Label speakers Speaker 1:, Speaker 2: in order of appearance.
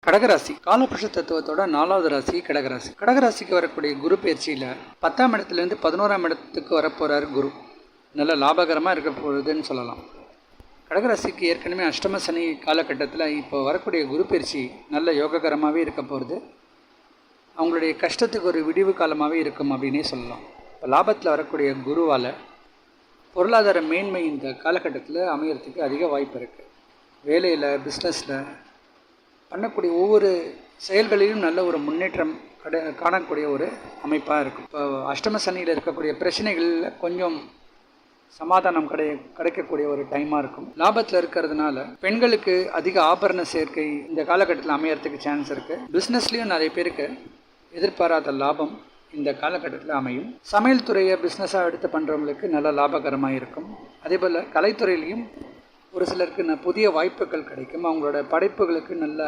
Speaker 1: கடகராசி காலபுருஷ தத்துவத்தோட 4வது ராசி கடகராசி. கடகராசிக்கு வரக்கூடிய குரு பயிற்சியில் 10ஆம் இடத்துலேருந்து 11ஆம் இடத்துக்கு வரப்போகிறார் குரு. நல்ல லாபகரமாக இருக்க போகுதுன்னு சொல்லலாம். கடகராசிக்கு ஏற்கனவே அஷ்டம சனி காலகட்டத்தில் இப்போ வரக்கூடிய குரு பயிற்சி நல்ல யோககரமாகவே இருக்க போகிறது. அவங்களுடைய கஷ்டத்துக்கு ஒரு விடிவு காலமாகவே இருக்கும் அப்படின்னே சொல்லலாம். இப்போ லாபத்தில் வரக்கூடிய குருவால் பொருளாதார மேன்மை இந்த காலகட்டத்தில் அமையறதுக்கு அதிக வாய்ப்பு இருக்குது. வேலையில், பிஸ்னஸில் பண்ணக்கூடிய ஒவ்வொரு செயல்களிலும் நல்ல ஒரு முன்னேற்றம் காணக்கூடிய ஒரு அமைப்பாக இருக்கும். இப்போ அஷ்டம சனியில் இருக்கக்கூடிய பிரச்சனைகளில் கொஞ்சம் சமாதானம் கிடைக்கக்கூடிய ஒரு டைமாக இருக்கும். லாபத்தில் இருக்கிறதுனால பெண்களுக்கு அதிக ஆபரண சேர்க்கை இந்த காலகட்டத்தில் அமையறதுக்கு சான்ஸ் இருக்குது. பிஸ்னஸ்லேயும் நிறைய பேருக்கு எதிர்பாராத லாபம் இந்த காலகட்டத்தில் அமையும். சமையல் துறையை பிஸ்னஸாக எடுத்து பண்ணுறவங்களுக்கு நல்ல லாபகரமாக இருக்கும். அதே போல் கலைத்துறையிலையும் ஒரு சிலருக்கு புதிய வாய்ப்புகள் கிடைக்கும். அவங்களோட படைப்புகளுக்கு நல்ல